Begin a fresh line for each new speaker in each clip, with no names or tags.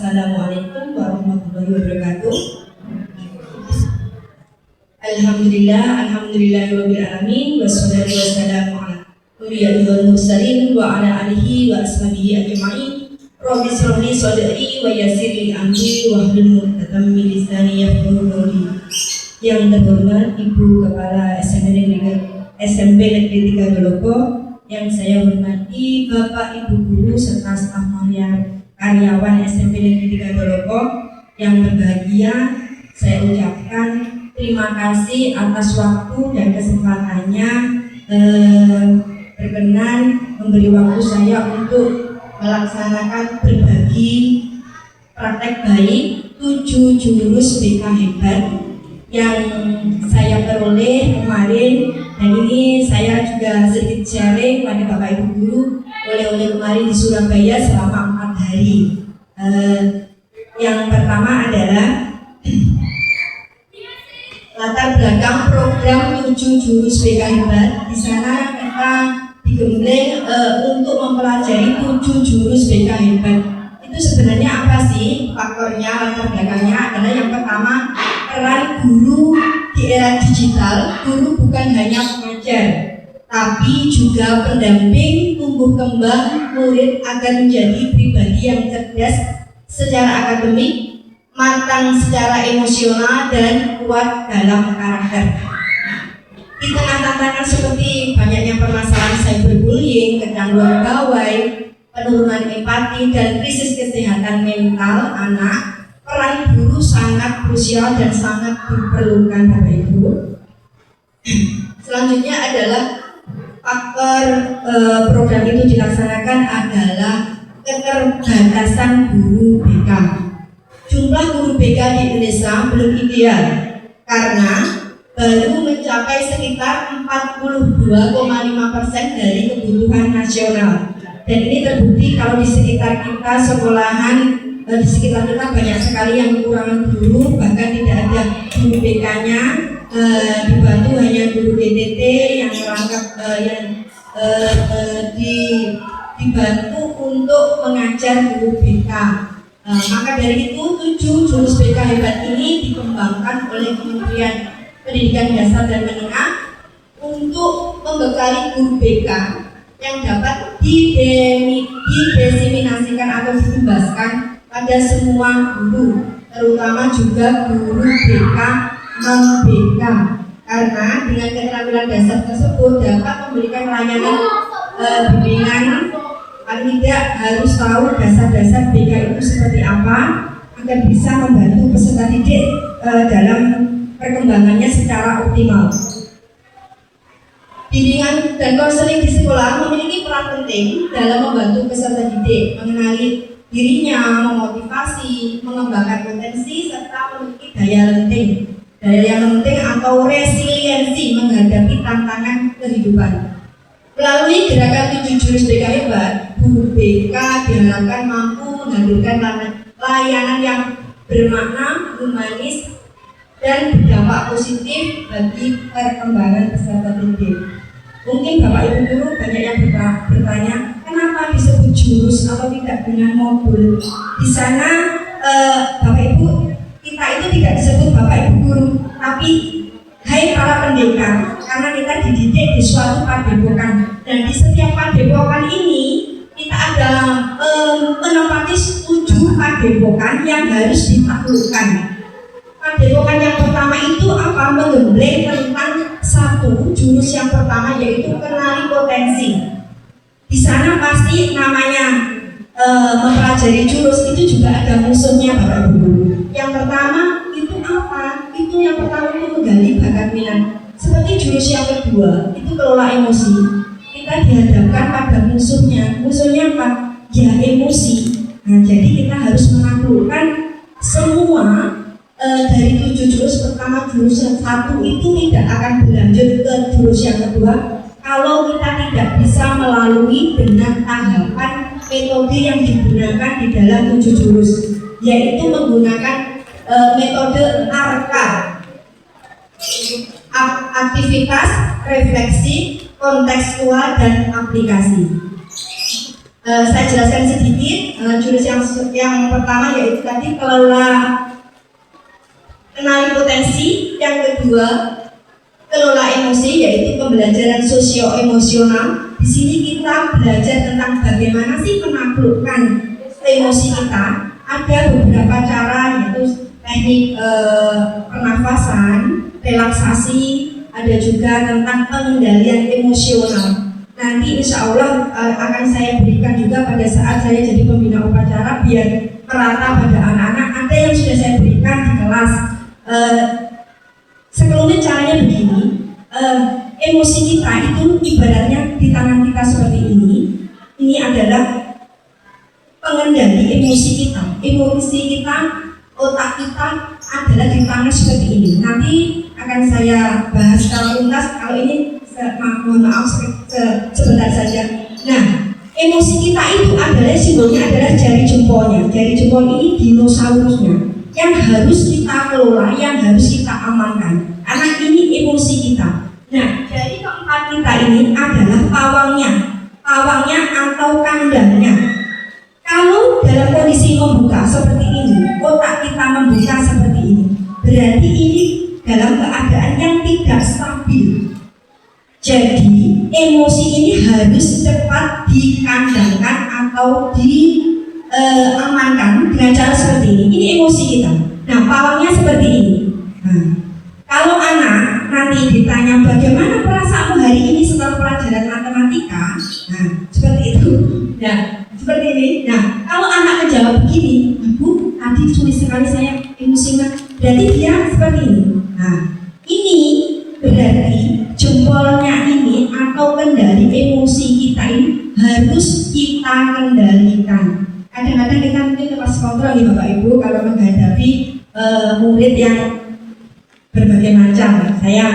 Assalamualaikum warahmatullahi wabarakatuh. Alhamdulillahirabbil alamin wassalatu wassalamu ala sayyidil mursalin wa ala alihi wa ashabihi ajma'in. Rabbi shrah li sadri wa yassir li amri wahlul 'uqdatam min lisani yafqahu qawli. Yang terhormat Ibu Kepala SMP Negeri 3 Dolopo, yang saya hormati Bapak Ibu guru serta staf karyawan SMP Negeri 3 Dolopo yang berbahagia, saya ucapkan terima kasih atas waktu dan kesempatannya berkenan memberi waktu saya untuk melaksanakan berbagi praktek baik 7 jurus BK hebat yang saya peroleh kemarin, dan ini saya juga sedikit sharing pada Bapak Ibu guru oleh kemarin di Surabaya selama 4 hari. Yang pertama adalah latar belakang program 7 jurus BK hebat. Di sana kita digembleng untuk mempelajari 7 jurus BK hebat. Itu sebenarnya apa sih faktornya, latar belakangnya adalah yang pertama, peran guru di era digital. Guru bukan hanya pengajar, tapi juga pendamping tumbuh kembang murid agar menjadi pribadi yang cerdas secara akademik, matang secara emosional, dan kuat dalam karakter. Di tengah tantangan seperti banyaknya permasalahan cyberbullying, kecanduan gawai, penurunan empati, dan krisis kesehatan mental anak, peran guru sangat krusial dan sangat diperlukan Bapak Ibu. Selanjutnya adalah faktor program itu dilaksanakan adalah keterbatasan guru BK. Jumlah guru BK di Indonesia belum ideal karena baru mencapai sekitar 42,5% dari kebutuhan nasional. Dan ini terbukti kalau di sekitar kita sekolahan, di sekitar kita banyak sekali yang kekurangan guru, bahkan tidak ada guru BK-nya, dibantu hanya guru DTT yang merangkap dibantu untuk mengajar guru BK. Maka dari itu 7 jurus BK hebat ini dikembangkan oleh Kementerian Pendidikan Dasar dan Menengah untuk membekali guru BK yang dapat didiseminasikan atau dibebaskan pada semua guru, terutama juga guru BK non-BK, karena dengan keterampilan dasar tersebut dapat memberikan layanan bimbingan. Paling tidak harus tahu dasar-dasar BK itu seperti apa agar bisa membantu peserta didik dalam perkembangannya secara optimal. Bimbingan dan konseling di sekolah memiliki peran penting dalam membantu peserta didik mengenali dirinya, memotivasi, mengembangkan potensi, serta memiliki daya yang penting atau resiliensi menghadapi tantangan kehidupan. Melalui gerakan 7 jurus BK hebat, guru BK diharapkan mampu menghadirkan layanan yang bermakna, humanis, dan berdampak positif bagi perkembangan peserta didik. Mungkin Bapak Ibu guru banyak yang bertanya, kenapa disebut jurus atau tidak dengan modul? Di sana Bapak Ibu, kita itu tidak disebut Bapak Ibu guru, tapi hai para pendekar, karena kita dididik di suatu padepokan, dan di setiap padepokan ini kita ada menempati 7 padepokan yang harus ditaklukkan. Padepokan yang pertama itu apa? Menggembleng tentang 1 jurus yang pertama, yaitu kenali potensi. Di sana pasti namanya mempelajari jurus itu juga ada musuhnya Bapak Ibu. Yang pertama itu apa? Itu yang pertama itu menggali bakat minat. Seperti jurus yang kedua itu kelola emosi. Kita dihadapkan pada musuhnya. Musuhnya apa? Ya emosi. Nah, jadi kita harus menaklukkan semua. Dari 7 jurus pertama, jurus yang 1 itu tidak akan berlanjut ke jurus yang kedua kalau kita tidak bisa melalui dengan tahapan metode yang digunakan di dalam 7 jurus, yaitu menggunakan metode ARKA, aktivitas, refleksi, kontekstual, dan aplikasi. Saya jelaskan sedikit. Jurus yang pertama yaitu tadi kenali potensi. Yang kedua, kelola emosi, yaitu pembelajaran sosio-emosional. Di sini kita belajar tentang bagaimana sih menaklukkan emosi kita. Ada beberapa cara, yaitu teknik pernafasan, relaksasi, ada juga tentang pengendalian emosional. Nanti insya Allah akan saya berikan juga pada saat saya jadi pembina upacara biar merata pada anak-anak. Ada yang sudah saya berikan di kelas. Sebelumnya caranya begini, emosi kita itu ibaratnya di tangan kita seperti ini. Ini adalah pengendali emosi kita. Emosi kita, otak kita adalah di tangan seperti ini. Nanti akan saya bahas secara tuntas. Kalau ini mohon maaf sebentar saja. Nah, emosi kita itu adalah simbolnya adalah jari jempolnya. Jari jempol ini dinosaurusnya yang harus kita kelola, yang harus kita amankan. Karena ini emosi kita. Nah, jari keempat kita ini adalah pawangnya atau kandangnya. Kalau dalam kondisi membuka seperti ini, otak kita membuka seperti ini, berarti ini dalam keadaan yang tidak stabil. Jadi emosi ini harus cepat dikandangkan atau diamankan dengan cara seperti ini. Ini emosi kita. Nah, pawangnya seperti ini. Nah, kalau anak nanti ditanya bagaimana perasaanmu hari ini setelah pelajaran matematika, nah seperti itu. Nah, seperti ini. Nah, kalau anak menjawab begini, Bu, tadi sulit sekali saya emosi, berarti dia seperti ini. Nah, ini berarti jempolnya ini atau kendali emosi kita ini harus kita kendalikan. Kadang-kadang kita mungkin lepas kontrol ya Bapak Ibu kalau menghadapi murid yang berbagai macam.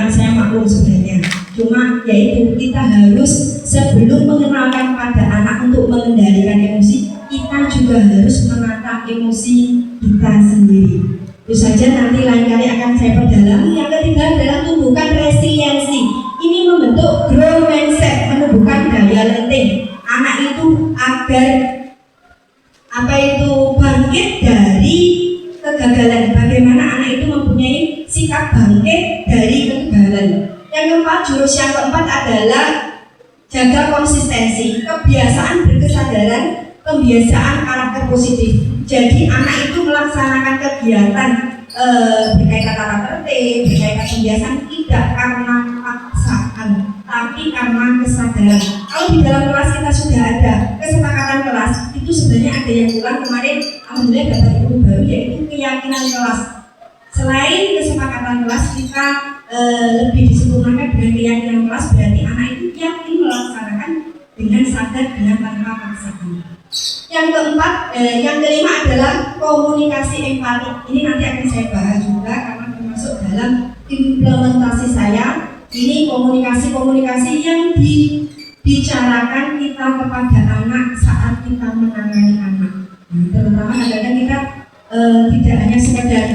Saya maklum sebenarnya. Cuma yaitu kita harus sebelum mengenalkan pada anak untuk mengendalikan emosi, kita juga harus menata emosi kita sendiri. Itu saja, nanti lain kali akan saya perdalam. Yang ketiga adalah tumbuhkan resiliensi. Ini membentuk growth mindset, menumbuhkan daya lenting anak itu agar bangkit dari kegagalan. Bagaimana anak itu mempunyai sikap bangkit dari kegagalan. Yang keempat, jurus yang keempat adalah jaga konsistensi, kebiasaan berkesadaran, kebiasaan karakter positif. Jadi anak itu melaksanakan kegiatan berkaitan tata tertib, berkaitan kebiasaan tidak karena paksaan, tapi karena kesadaran. Kalau di dalam kelas kita sudah ada kesepakatan kelas, itu sebenarnya ada yang ulang kemarin, alhamdulillah dapat ilmu baru, yaitu keyakinan kelas. Selain kesepakatan kelas, kita lebih disempurnakan dengan keyakinan kelas, berarti anak itu yakin melaksanakan dengan sadar, dengan tanpa paksaan. Yang keempat, yang kelima adalah komunikasi empati. Ini nanti akan saya bahas juga karena termasuk dalam implementasi saya. Ini komunikasi yang dibicarakan kita kepada anak saat kita menangani anak. Terutama kadang-kadang kita tidak hanya sekedar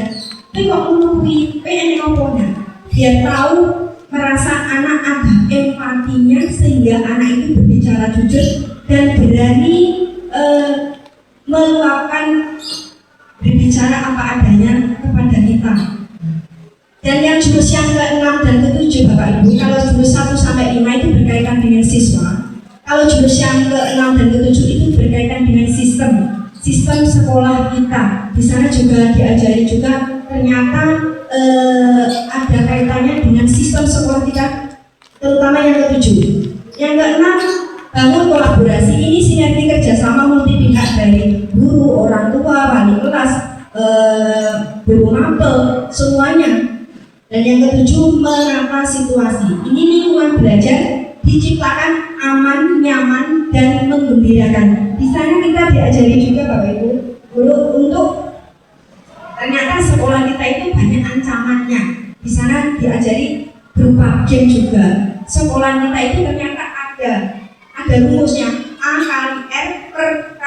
tapi kok menurui PN komponen, dia tahu merasa anak ada empatinya sehingga anak itu berbicara jujur dan berani meluapkan berbicara apa adanya kepada kita. Dan yang jurus yang ke-6 dan ke-7 Bapak Ibu, kalau jurus 1 sampai 5 itu berkaitan dengan siswa. Kalau jurus yang ke-6 dan ke-7 itu berkaitan dengan sistem sekolah kita. Di sana juga diajari juga ternyata ada kaitannya dengan sistem sekolah kita, terutama yang ke-7. Yang ke-6, bangun kolaborasi. Ini sinergi kerjasama multi pihak dari guru, orang tua, wali kelas, guru mapel, semuanya. Dan yang ke-7, menata situasi. Ini lingkungan belajar diciptakan aman, nyaman, dan menggembirakan. Di sana kita diajari juga Bapak Ibu guru untuk ternyata sekolah kita itu banyak ancamannya. Di sana diajari berupa game juga. Sekolah kita itu ternyata ada rumusnya, A kali R per K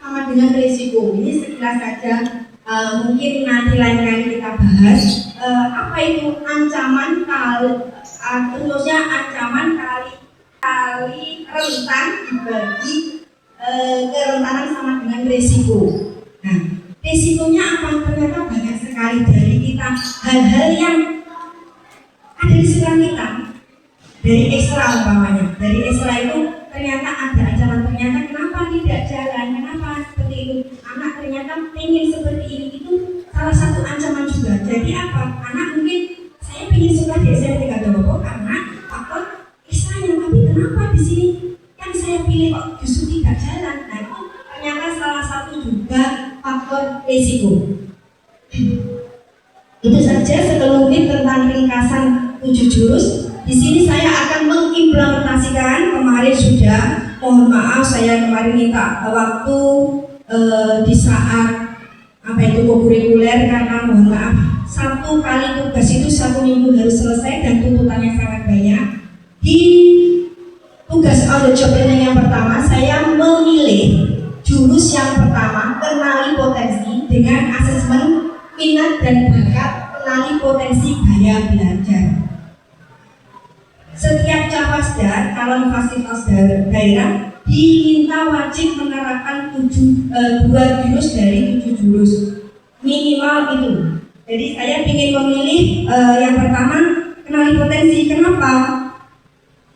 sama dengan risiko. Ini sekilas saja, mungkin nanti lain kali kita bahas apa itu ancaman kali, rumusnya ancaman kali rentan dibagi kerentanan sama dengan resiko. Nah, resikonya apa? Ternyata banyak sekali dari kita hal-hal yang ada di sekitar kita. Dari ekstra umpamanya, dari ekstra itu ternyata ada ancaman, ternyata kenapa tidak jalan, kenapa seperti itu, anak ternyata ingin seperti ini, itu salah satu ancaman juga. Jadi apa? Anak mungkin saya ingin sekolah di SMP Gadowo karena faktor ekstranya, tapi kenapa di sini yang saya pilih kok justru tidak jalan? Nah itu ternyata salah satu juga faktor risiko. Itu saja sekelumit tentang ringkasan 7 jurus. Di sini saya akan mengimplementasikan. Kemarin sudah, mohon maaf saya kemarin minta waktu di saat kurikuler karena mohon maaf 1 kali tugas itu 1 minggu harus selesai dan tuntutannya sangat banyak. Di tugas on the job training yang pertama saya memilih jurus yang pertama, kenali potensi dengan asesmen minat dan bakat, kenali potensi gaya belajar. Setiap Cavasda, calon fasilitas daerah diminta wajib menerapkan 2 jurus dari 7 jurus minimal itu. Jadi saya ingin memilih yang pertama, kenali potensi. Kenapa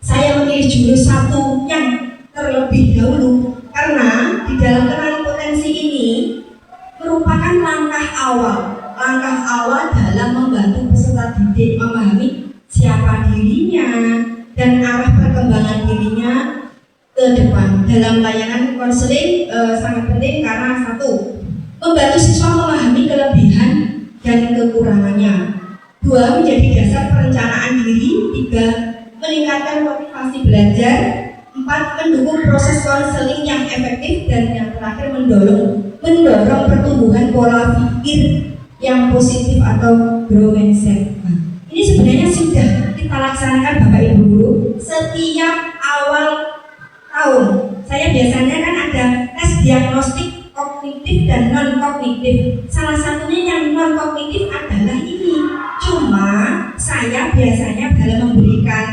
saya memilih jurus 1 yang terlebih dahulu? Karena di dalam kenali potensi ini merupakan langkah awal dalam membantu peserta didik memahami siapa dirinya dan arah perkembangan dirinya ke depan. Dalam layanan konseling sangat penting karena 1, membantu siswa memahami kelebihan dan kekurangannya. 2, menjadi dasar perencanaan diri. 3, meningkatkan motivasi belajar. 4, mendukung proses konseling yang efektif. Dan yang terakhir mendorong pertumbuhan pola pikir yang positif atau growth mindset. Ini sebenarnya sudah kita laksanakan Bapak Ibu Guru setiap awal tahun. Saya biasanya kan ada tes diagnostik kognitif dan non kognitif. Salah satunya yang non kognitif adalah ini. Cuma saya biasanya dalam memberikan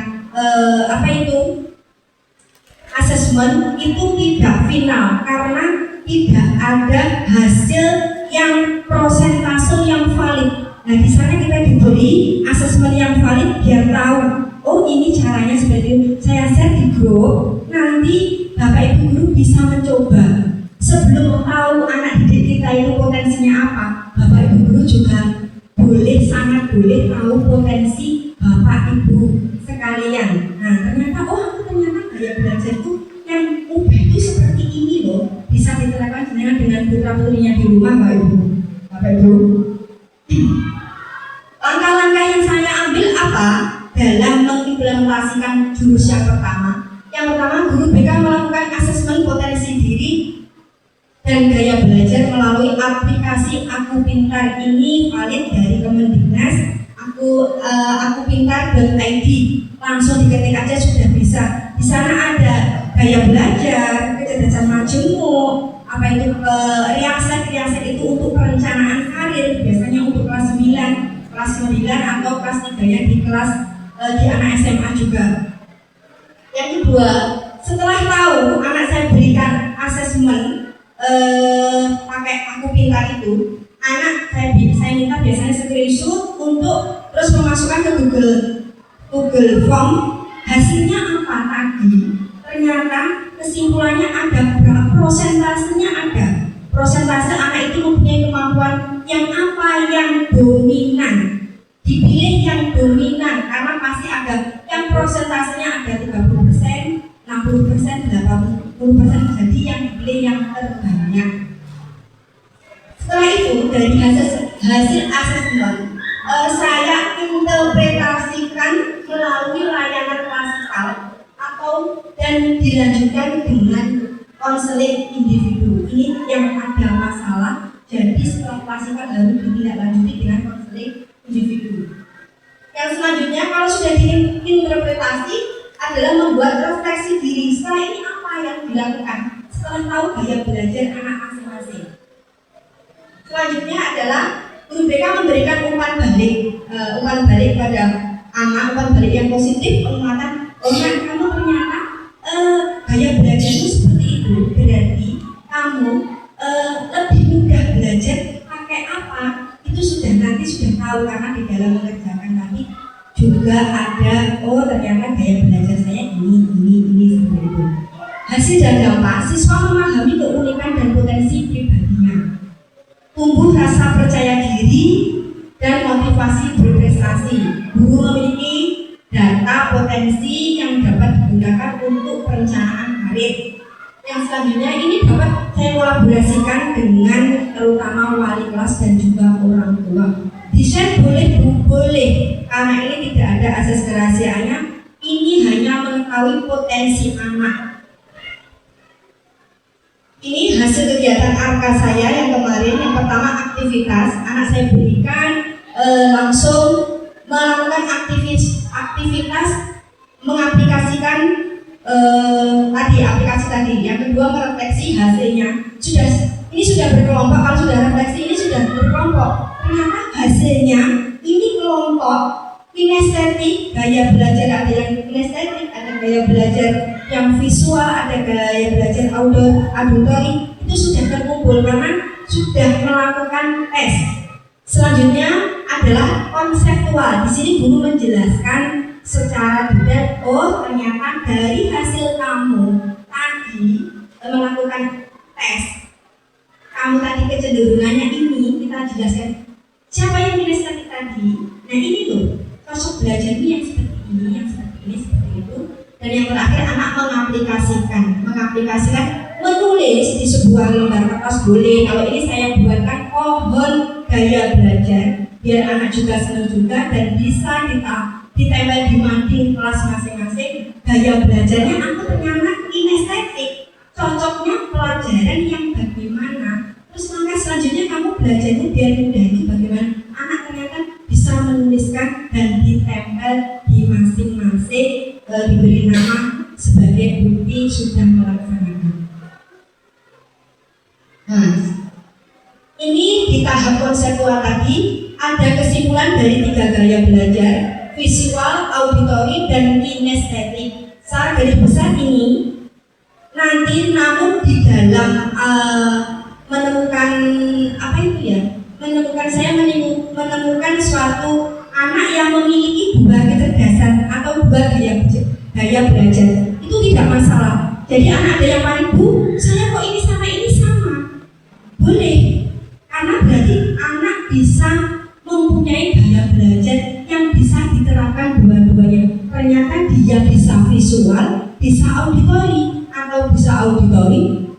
asesmen itu tidak final karena tidak ada hasil yang prosentase yang valid. Nah di sana kita diberi asesmen yang valid biar tahu, oh ini caranya seperti itu. Saya share di grup, nanti Bapak Ibu Guru bisa mencoba. Sebelum tahu anak didik kita itu potensinya apa, Bapak Ibu Guru juga sangat boleh tahu potensi Bapak Ibu sekalian. Nah ternyata, oh ternyata gaya belajar itu yang ubah itu seperti ini loh, bisa diterapkan dengan putra putrinya di rumah Bapak Ibu. Langkah-langkah yang saya ambil apa dalam mengimplementasikan jurus yang pertama? Yang pertama, guru BK melakukan asesmen potensi diri dan gaya belajar melalui aplikasi Aku Pintar. Ini valid dari Kemendiknas, akupintar.id. Langsung diketik aja sudah bisa. Di sana ada gaya belajar, kecerdasan majemuk, riaset itu untuk perencanaan karir, biasanya untuk kelas 9 atau kelas 3-nya di kelas di anak SMA juga. Yang kedua, setelah tahu anak saya berikan asesmen pakai Aku Pintar itu, anak saya minta biasanya screenshot untuk terus memasukkan ke Google Form. Hasilnya apa tadi? Ternyata kesimpulannya ada, berapa prosentasenya ada. Prosentase anak itu mempunyai kemampuan yang apa? Yang dominan. Dipilih yang dominan karena pasti ada yang prosentasenya ada 30%, 60%, 80%. Jadi yang dipilih yang terbanyak. Setelah itu dari hasil asesmen saya interpretasikan melalui layanan klasikal dan dilanjutkan dengan konseling individu. Ini yang ada masalah, jadi setelah klasikal harus ditindaklanjuti dengan konseling individu. Yang selanjutnya kalau sudah diinterpretasi adalah membuat refleksi diri. Setelah ini apa yang dilakukan? Setelah tahu gaya belajar anak masing-masing. Selanjutnya adalah guru BK memberikan umpan balik pada anak, umpan balik yang positif, penguatan. Oh ya, kamu ternyata gaya belajar itu seperti itu. Berarti Guru memiliki data potensi yang dapat digunakan untuk perencanaan karir. Yang selanjutnya ini dapat saya kolaborasikan dengan terutama wali kelas dan juga orang tua. Di-share boleh karena ini tidak ada asas kerahasiaannya. Ini hanya mengetahui potensi anak. Ini hasil kegiatan ARKA saya yang kemarin. Yang pertama aktivitas, anak saya berikan langsung melakukan aktivitas mengaplikasikan aplikasi tadi. Yang kedua merefleksi hasilnya. Ini sudah berkelompok. Kalau sudah refleksi ini sudah berkelompok. Ternyata hasilnya ini kelompok kinestetik, gaya belajar ada yang kinestetik, ada gaya belajar yang visual, ada gaya belajar auditori. Itu sudah terkumpul karena sudah melakukan tes. Selanjutnya adalah konseptual. Di sini guru menjelaskan secara detail. Oh, ternyata dari hasil kamu tadi melakukan tes, kamu tadi kecenderungannya ini kita jelaskan. Siapa yang kinestetik tadi? Nah ini loh, sosok belajar ini yang seperti ini, yang seperti ini, seperti itu. Dan yang terakhir anak mengaplikasikan, menulis di sebuah lembar kertas boleh. Kalau ini saya buatkan pohon gaya belajar, biar anak juga senang juga dan bisa ditempel di mading kelas masing-masing. Gaya belajarnya aku ternyata kinestetik, cocoknya pelajaran yang bagaimana. Terus langkah selanjutnya kamu belajarnya biar mudah itu bagaimana anak ternyata bisa menuliskan dan ditempel di masing-masing, diberi nama sebagai bukti sudah melaksanakan. Nah, ini di tahap konseptual tadi ada kesimpulan dari 3 gaya belajar: visual, auditori, dan kinestetik. Secara garis besar ini nanti namun di dalam menemukan menemukan suatu anak yang memiliki 2 kecerdasan atau 2 gaya belajar itu tidak masalah. Jadi anak ada yang paling, Bu, saya kok ini sama, boleh, karena berarti anak bisa mempunyai gaya belajar yang bisa diterapkan dua-duanya. Ternyata dia bisa visual, bisa auditori, atau bisa auditori,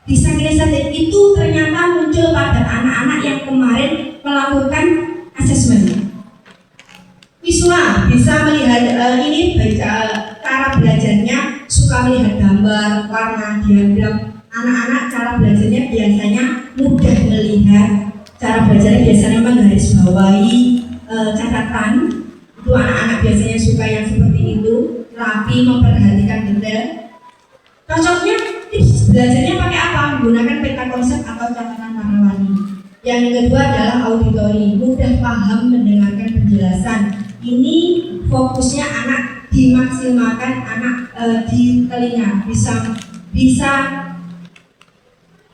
bisa kinestetik. Itu ternyata muncul pada anak-anak yang kemarin melakukan asesmen. Visual bisa melihat ini baca cara belajarnya, suka melihat gambar, warna, diagram. Anak-anak cara belajarnya biasanya mudah melihat. Cara belajarnya biasanya menggarisbawahi catatan. Itu anak-anak biasanya suka yang seperti itu, rapi, memperhatikan detail. Cocoknya tips belajarnya pakai apa? Menggunakan peta konsep atau catatan warna-warni. Yang kedua adalah auditori, mudah paham mendengarkan penjelasan. Ini fokusnya anak dimaksimalkan, anak di telinga bisa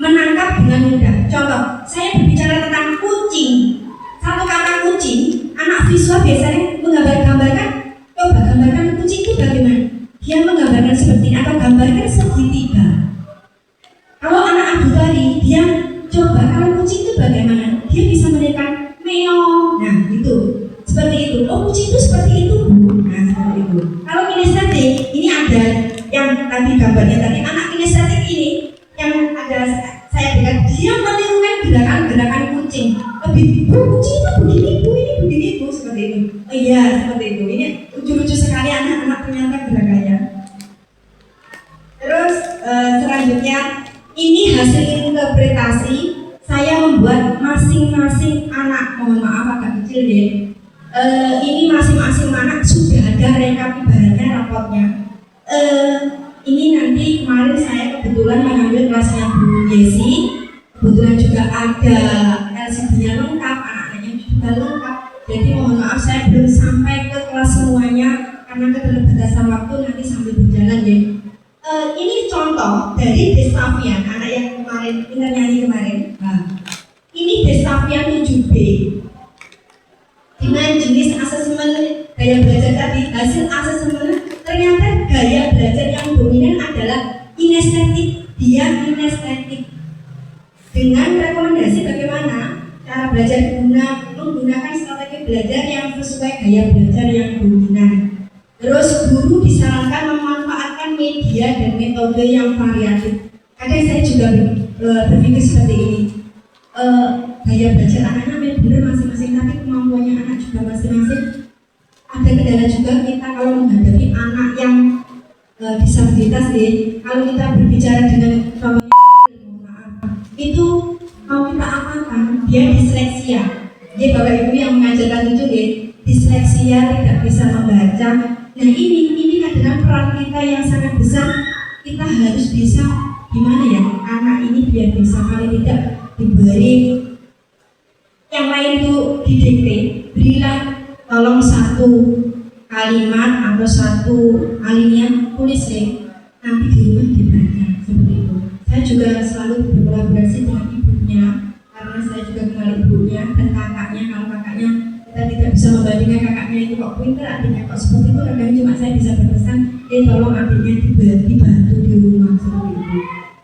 menangkap dengan mudah. Contoh, saya berbicara tentang kucing. Satu kata kucing, anak visual biasanya menggambarkan. Coba gambarkan kucing itu bagaimana? Dia menggambarkan seperti ini atau gambarkan segitiga. Kalau anak auditori, dia coba kalau kucing itu bagaimana? Dia bisa melihat meong. Nah, itu seperti itu. Oh, kucing itu seperti itu, Bu. Nah, seperti itu. Kalau kinestetik, ini ada yang tadi gambarnya tadi anak kinestetik ini yang ada saya berikan, dia menirukan gerakan-gerakan kucing. Lebih, Bu, kucing itu begini, Bu, ini begini, Bu, seperti itu. Oh iya, seperti itu. Ini lucu-lucu sekali anak-anak ternyata gerakannya. Terus selanjutnya ini hasil interpretasi. Saya membuat masing-masing anak, mohon maaf agak kecil deh. Ini masing-masing anak sudah ada rekap ibaratnya rapotnya. Ini nanti kemarin saya kebetulan mengambil kelasnya Bu Yesi. Kebetulan juga ada LCD-nya lengkap, anak-anaknya juga lengkap. Jadi mohon maaf saya belum sampai ke kelas semuanya karena keterbatasan waktu, nanti sambil berjalan ya. Ini contoh dari Destavian, anak yang kemarin nyanyi kemarin. Nah, ini Destavian 7B dengan jenis asesmen gaya belajar tadi. Hasil asesmen ternyata gaya belajar yang dominan adalah kinestetik. Dia kinestetik. Dengan rekomendasi bagaimana cara belajar menggunakan strategi belajar yang sesuai gaya belajar yang dominan. Terus guru disarankan memanfaatkan media dan metode yang variatif. Kadang saya juga berpikir seperti ini, gaya belajar anak-anak benar masing-masing, tapi kemampuannya anak juga masing-masing. Ada kendala juga kita kalau menghadapi anak yang disabilitas, kalau kita berbicara dengan itu mau kita apakan, dia disleksia. Jadi Bapak Ibu yang mengajarkan itu disleksia, tidak bisa membaca. Nah ini adalah peran kita yang sangat besar. Kita harus bisa gimana ya, anak ini biar bisa paling tidak diberi yang lain itu didikte, berilah tolong satu kalimat atau satu alinea tulis nanti di rumah dibaca seperti itu. Saya juga selalu berkolaborasi dengan ibunya karena saya juga kenal ibunya dan kakaknya. Kalau kakaknya kita tidak bisa membandingkan kakaknya itu kok pintar, adiknya kok seperti itu, kadang cuma saya bisa berpesan, tolong adiknya dibantu di rumah seperti itu.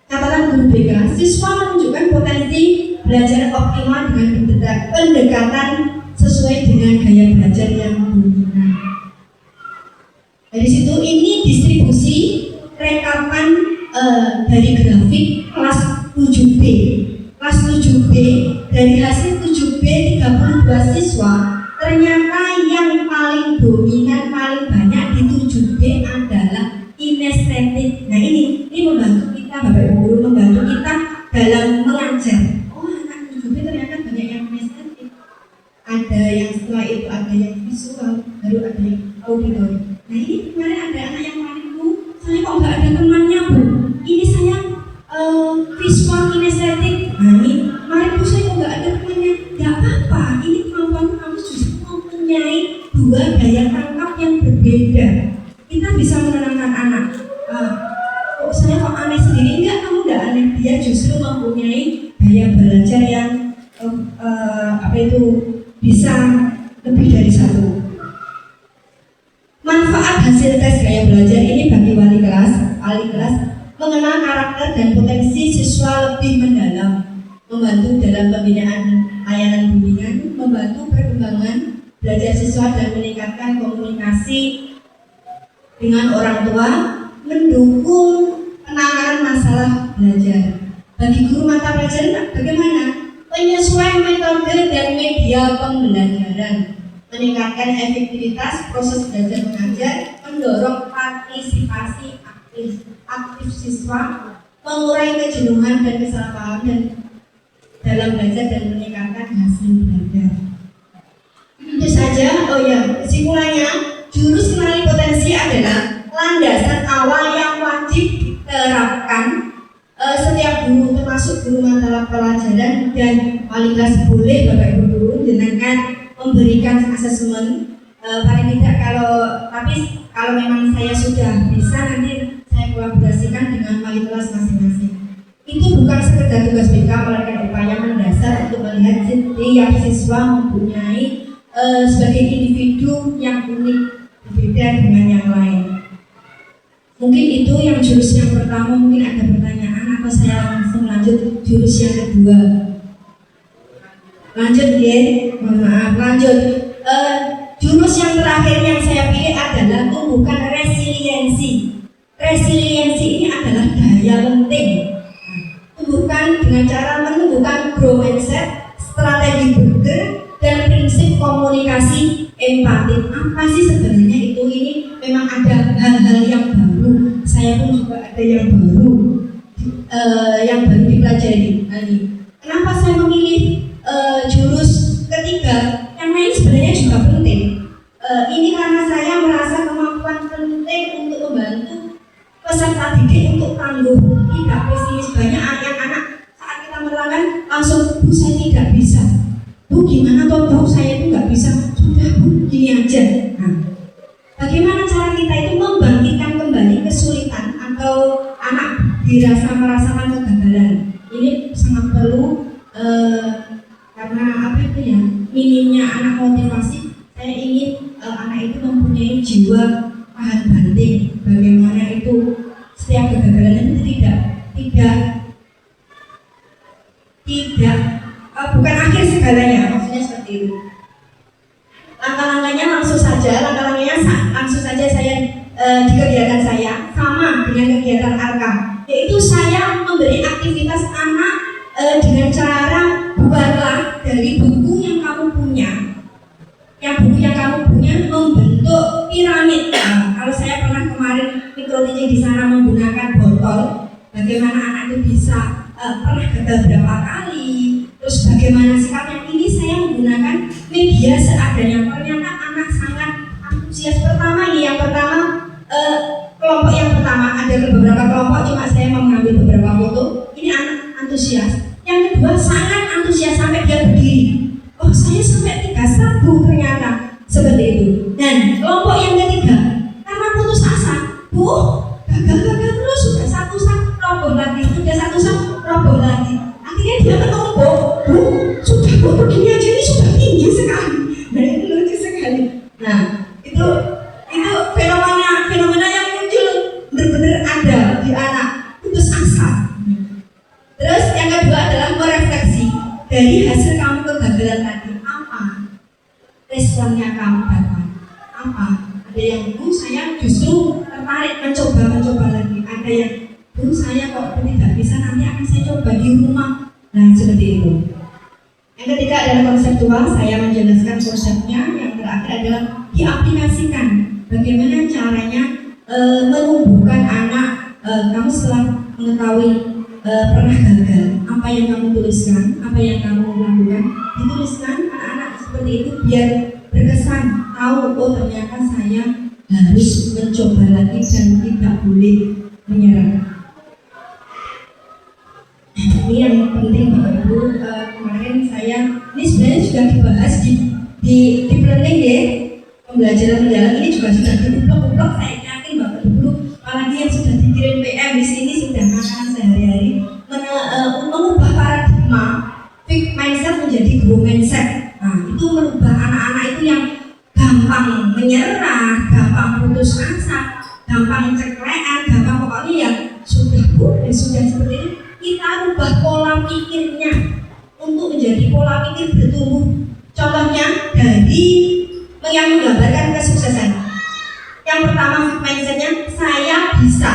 Catatan guru BK, siswa menunjukkan potensi belajar optimal dengan pendekatan sesuai dengan gaya belajar yang dominan. Dari situ ini distribusi rekapan dari grafik kelas 7B. Kelas 7B, dari hasil 7B 32 siswa, ternyata yang paling dominan, paling banyak di 7B adalah kinestetik. Nah ini membantu kita, Bapak Ibu Guru, membantu kita dalam mengajar. Oh, anak 7B ternyata banyak yang kinestetik. Ada yang setelah itu ada yang visual, baru ada yang auditori. Nah ini kemarin ada anak yang paling saya kok nggak ada temannya Bu. Ini saya visual kinestetik. Nah ini kemarin Bu saya kok nggak ada temannya. Nggak apa-apa. Ini kemampuan kamu justru mempunyai dua daya tangkap yang berbeda. Kita bisa menenangkan anak. Kok saya kok aneh sendiri? Enggak, kamu nggak aneh. Dia justru mempunyai daya belajar yang bisa lebih dari satu. Manfaat hasil tes gaya belajar ini bagi wali kelas mengenal karakter dan potensi siswa lebih mendalam, membantu dalam pembinaan layanan bimbingan, membantu perkembangan belajar siswa dan meningkatkan komunikasi dengan orang tua, mendukung penanganan masalah belajar. Bagi guru mata pelajaran bagaimana? Penyesuaian metode dan media pembelajaran, meningkatkan efektivitas proses belajar mengajar, mendorong partisipasi aktif siswa, mengurangi kejenuhan dan kesalahpahaman dalam belajar dan meningkatkan hasil belajar. Itu saja. Kesimpulannya, jurus kenali potensi adalah landasan awal yang wajib diterapkan. Setiap guru, termasuk guru mata pelajaran dan wali kelas, boleh Bapak Ibu guru dengan memberikan asesmen. Paling tidak kalau memang saya sudah bisa, nanti saya kolaborasikan dengan wali kelas masing-masing. Itu bukan sekedar tugas BK, melainkan upaya mendasar untuk melihat setiap siswa mempunyai sebagai individu yang unik, berbeda dengan yang lain. Mungkin itu yang jurus yang pertama. Mungkin ada pertanyaan atau saya langsung lanjut jurus yang kedua. Lanjut ya, mohon maaf, lanjut. Jurus yang terakhir yang saya pilih adalah tumbuhkan resiliensi. Resiliensi ini adalah daya penting. Tumbuhkan dengan cara menumbuhkan grow mindset, strategi bergerak, dan prinsip komunikasi empati. Apa sih sebenarnya itu? Ini memang ada hal-hal yang baru. Saya pun juga ada yang baru dipelajari. Kenapa saya memilih jurus ketiga? Yang lain sebenarnya juga penting. Ini karena saya merasa kemampuan penting untuk membantu peserta didik untuk tangguh, tidak pesimis. Banyak anak-anak saat kita menerangkan langsung, Bu saya tidak bisa. Bu gimana toh Bu, saya itu nggak bisa. Sudah Bu, gini aja. Nah, bagaimana cara kita itu membangkitkan kembali kesulitan atau anak merasakan kegagalan? Ini sangat perlu karena minimnya anak motivasi. Saya ingin anak itu mempunyai jiwa tahan banting. Bagaimana itu setiap kegagalan itu tidak bukan akhir segalanya, maksudnya seperti itu. Langkah-langkahnya langsung saja saya di kegiatan saya sama dengan kegiatan Arka, yaitu saya memberi aktivitas anak dengan cara buatlah dari buku yang kamu punya, membentuk piramid. Kalau saya pernah kemarin mikro teaching di sana menggunakan botol, bagaimana anak itu bisa pernah gagal berapa kali, terus bagaimana sikapnya. Ini saya menggunakan media seadanya. Ternyata anak sangat antusias. Yang pertama kelompok yang pertama ada beberapa kelompok, cuma saya mau mengambil beberapa foto. Ini anak antusias. Yang kedua sangat antusias sampai dia berdiri. Oh, saya sampai 3 sabu ternyata seperti itu. Dan kelompok yang ketiga karena putus asa, gagal terus, sudah satu roboh lagi, akhirnya dia menumpuk. Sudah begini aja, ini sudah tinggi sekali. Nah, itu lucu sekali. Nah, itu fenomena yang muncul benar-benar ada di anak putus asa. Terus yang kedua adalah merefleksi dari hasil kamu kegagalan tadi. Apa responnya kamu dapat? Apa? Ada yang saya justru tertarik mencoba lagi. Ada yang saya kok tidak bisa, nanti akan saya coba di rumah. Nah, seperti itu. Yang ketiga adalah konseptual. Saya menjelaskan konsepnya. Yang terakhir adalah diaplikasikan. Bagaimana caranya menumbuhkan anak. Kamu setelah mengetahui pernah gagal, apa yang kamu tuliskan, apa yang kamu lakukan, dituliskan anak-anak seperti itu biar berkesan. Tahu, oh ternyata saya harus mencoba lagi dan tidak boleh menyerah. Ini yang penting Bapak Ibu. Kemarin saya ini sebenarnya sudah dibahas di planning ya, pembelajaran mendalam ini juga sudah diuplok. Saya yakin Bapak Ibu, apalagi yang sudah dikirim PM di sini sudah makanan sehari-hari, mengubah paradigma fixed mindset menjadi grow mindset. Nah, itu merubah anak-anak itu yang gampang menyerah, gampang putus asa, gampang ceklean, gampang pokoknya yang sudah seperti itu. Kita rubah pola pikirnya untuk menjadi pola pikir bertumbuh. Contohnya dari yang menggambarkan kesuksesan. Yang pertama mindsetnya, saya bisa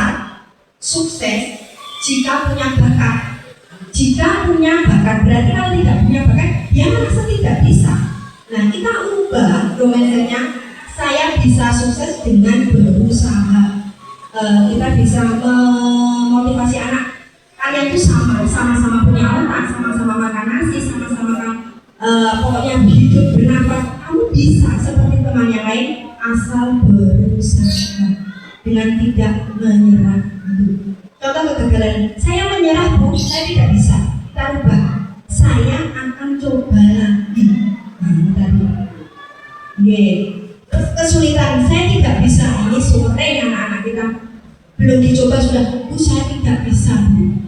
sukses jika punya bakat. Jika punya bakat, berarti kalau tidak punya bakat, dia merasa tidak bisa. Nah, kita ubah mindsetnya, saya bisa sukses dengan berusaha. Kita bisa memotivasi anak. Kalian itu sama-sama punya otak, sama-sama makan nasi, sama-sama pokoknya hidup bernafas. Kamu bisa seperti teman yang lain asal berusaha dengan tidak menyerah. Contoh kegagalan, saya menyerah Bu, saya tidak bisa. Kita ubah, saya akan coba lagi. Terus kesulitan, saya tidak bisa. Ini sore anak-anak kita belum dicoba sudah, Bu saya tidak bisa Bu.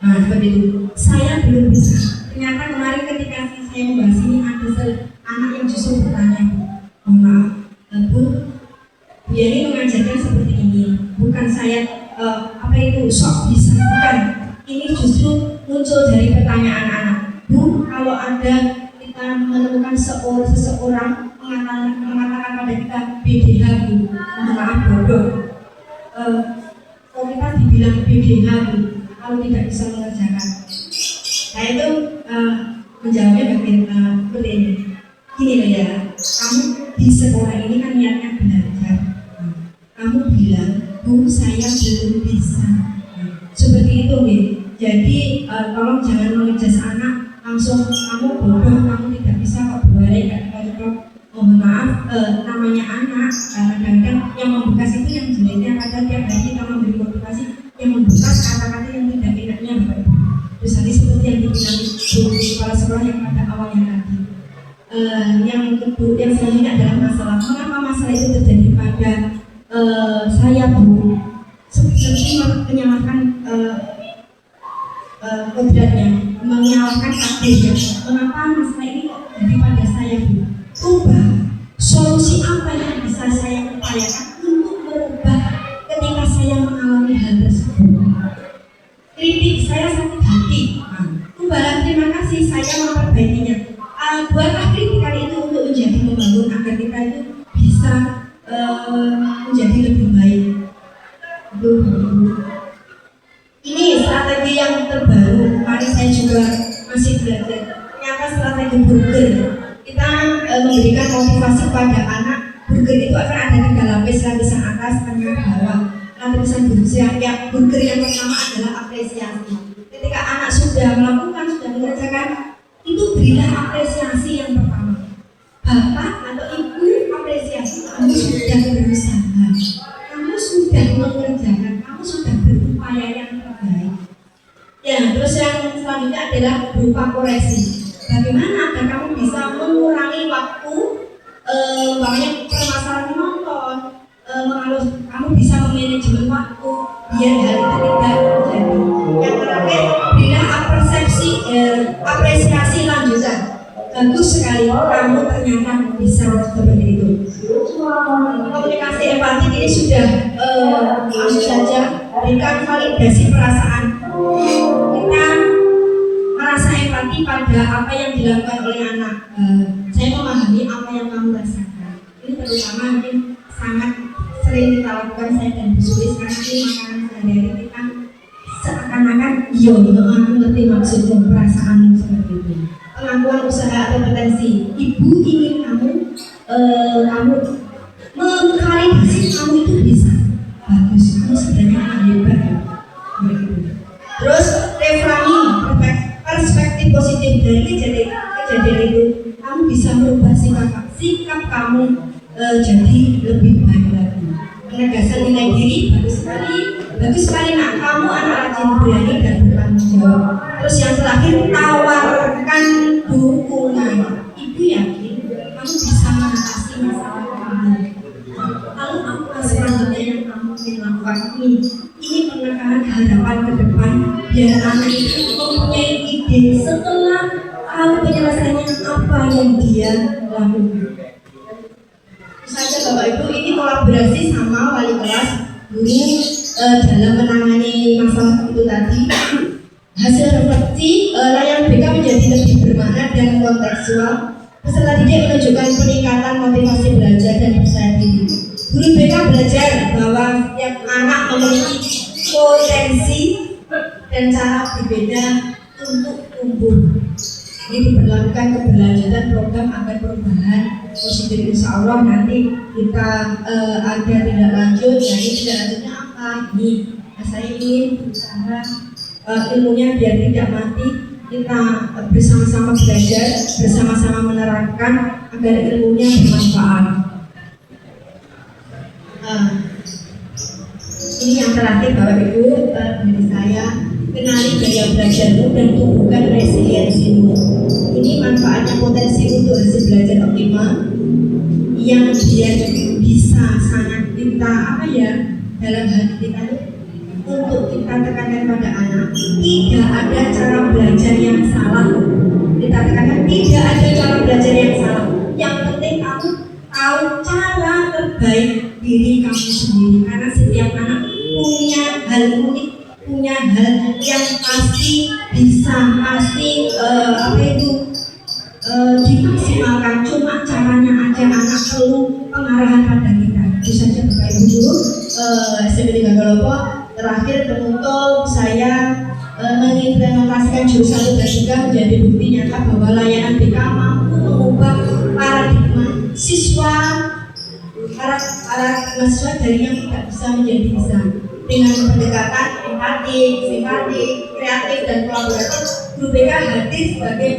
Nah, seperti itu. Saya belum bisa. Ternyata kemarin ketika saya membahas ini ada anak yang justru bertanya, maaf, Bu ini mengajarkan seperti ini. Bukan saya sok bisa, bukan. Ini justru muncul dari pertanyaan anak. Bu, kalau ada kita menemukan seseorang mengatakan pada kita BDH Bu, maaf bodoh. Kalau kita dibilang BDH Bu, kalau tidak bisa mengerjakan. Nah itu menjawabnya seperti ini. Gini loh ya, kamu di sekolah ini kan niatnya belajar. Kamu bilang, Bu saya belum bisa. Seperti itu nih. Jadi tolong jangan mengejas anak langsung kamu bodoh, kamu tidak bisa kok berbaring gak cocok. Mohon maaf, namanya anak kadang-kadang yang membekas itu yang jeleknya. Kadang tiap hari kita memberi motivasi yang membekas kata-kata yang tidak enaknya Bapak Ibu. Terus tadi seperti yang dibilang guru kepala sekolah yang pada awalnya tadi. Yang kedua, yang selanjutnya adalah masalah. Mengapa masalah itu terjadi pada saya Bu? Seperti menyalahkan kodratnya, menyalahkan takdirnya. Mengapa masalah ini kok terjadi pada saya Bu? Ubah solusi apa yang bisa saya upayakan untuk merubah ketika saya mengalami hal tersebut. Kritik saya sakit hati, ubahlah terima kasih kasih saya memperbaikinya. Buatlah kritikan itu untuk menjadi membangun agar kita itu bisa menjadi lebih baik. Ini strategi yang terbaru. Kemarin saya juga masih belajar. Ternyata strategi burger. Kita memberikan motivasi pada anak. Burger itu akan ada 3 lapis, lapisan atas, tengah, bawah. Lapisan burger yang pertama adalah apresiasi. Ketika anak sudah melakukan, sudah mengerjakan, itu berilah apresiasi yang pertama. Bapak atau ibu apresiasi, kamu sudah berusaha, kamu sudah mengerjakan, kamu sudah berupaya yang terbaik. Ya, terus yang selanjutnya adalah berupa koreksi. Bagaimana agar kamu bisa mengurangi waktu, umpamanya permasalahan menonton, kamu bisa memanajemen waktu biar hal itu tidak terjadi. Yang terakhir, berilah apresiasi lanjutan. Bagus sekali, kamu ternyata bisa seperti itu. Komunikasi empati ini sudah langsung saja berikan validasi perasaan. Kita merasa empati pada apa yang dilakukan oleh anak. Saya memahami apa yang kamu rasakan. Ini terutama mungkin sangat sering kita lakukan saya dan Bu Sulis karena ini makanan sehari-hari kita seakan-akan aku ngerti maksudmu, perasaanmu seperti itu. Pengakuan usaha atau potensi. Ibu ingin kamu memvalidasi kamu itu bisa bagus, kamu sebenarnya hebat begitu. Terus reframing, perspektif positif dari kejadian itu, kamu bisa merubah sikap kamu jadi lebih baik lagi. Penegasan nilai diri bagus sekali nak, kamu anak rajin, berani dan bertanggung jawab. Terus yang terakhir, tawarkan dukungan. Ibu yakin kamu bisa mengatasi masalah kamu. Lalu apa selanjutnya yang kamu ingin lakukan? Ini penekanan harapan ke depan biar anak itu mempunyai ide setelah penyelesaiannya apa yang dia lakukan. Saja Bapak Ibu, ini kolaborasi sama wali kelas, guru dalam menangani masalah itu tadi. Hasil refleksi layanan BK menjadi lebih bermakna dan kontekstual. Peserta didik menunjukkan peningkatan motivasi belajar dan percaya diri. Guru BK belajar bahwa setiap anak memiliki potensi dan cara berbeda untuk tumbuh. Ini diberlakukan keberlanjutan program agar perubahan positif. Insya Allah nanti kita ada tindak lanjut. Jadi tindak lanjutnya apa? Ini saya ingin berusaha ilmunya biar tidak mati. Kita bersama-sama belajar, bersama-sama menerapkan agar ilmunya bermanfaat. Ini yang terakhir Bapak Ibu, dari saya, kenali gaya belajarmu dan tumbuhkan resiliensimu. Ini manfaatnya potensi untuk hasil belajar optimal yang dia bisa sangat kita dalam hati kita untuk kita tekankan pada anak. Tidak ada cara belajar yang salah. Kita tekankan tidak ada cara belajar yang salah. Yang penting kamu tahu cara terbaik diri kamu sendiri, karena setiap anak punya hal unik, punya hal yang pasti dimaksimalkan. Cuma caranya aja anak perlu pengarahan pada kita. Itu saja Bapak Ibu Guru. SMP 3 Galopo. Terakhir penutup, saya mengimplementasikan jurusan 1 dan 3 menjadi bukti nyata bahwa layanan BK mampu mengubah paradigma mahasiswa dari yang tidak bisa menjadi bisa. Dengan pendekatan empatik, simpatik, kreatif dan kolaboratif, Guru BK hadir sebagai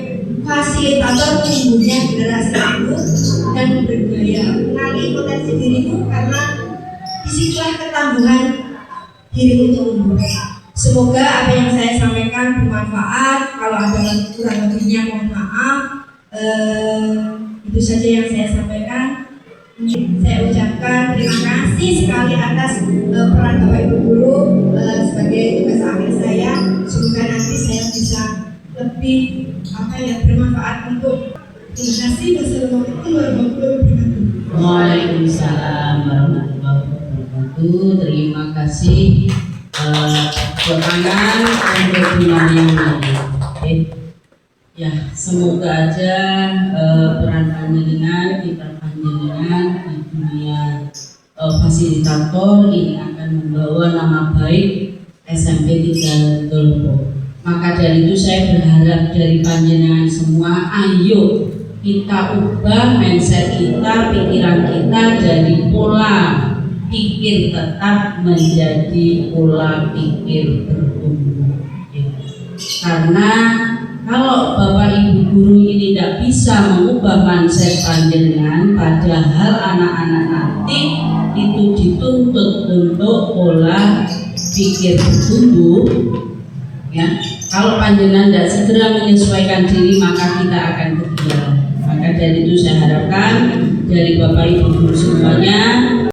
fasilitator tumbuhnya generasi baru dan berdaya. Kenali potensi dirimu karena disitulah ketangguhan dirimu tumbuh. Semoga apa yang saya sampaikan bermanfaat. Kalau ada kurang lebihnya mohon maaf. Itu saja yang saya sampaikan. Saya ucapkan terima kasih sekali atas peran Bapak Ibu Guru sebagai tugas akhir saya. Semoga nanti saya bisa lebih bermanfaat untuk. Terima kasih. Wassalamualaikum warahmatullahi wabarakatuh.
Waalaikumsalam warahmatullahi wabarakatuh. Terima kasih. Tangan untuk dimana. Ya, semoga aja peran panjenengan, kita panjenengan di dunia fasilitator ini akan membawa nama baik SMP 3 Dolpo. Maka dari itu saya berharap dari panjenengan semua, ayo kita ubah mindset kita, pikiran kita dari pola pikir tetap menjadi pola pikir bertumbuh. Karena kalau Bapak Ibu guru ini tidak bisa mengubah mindset panjenengan, padahal anak-anak nanti itu dituntut untuk pola pikir bertumbuh, ya. Kalau panjenengan tidak segera menyesuaikan diri, maka kita akan ketinggalan. Maka dari itu saya harapkan dari Bapak Ibu guru semuanya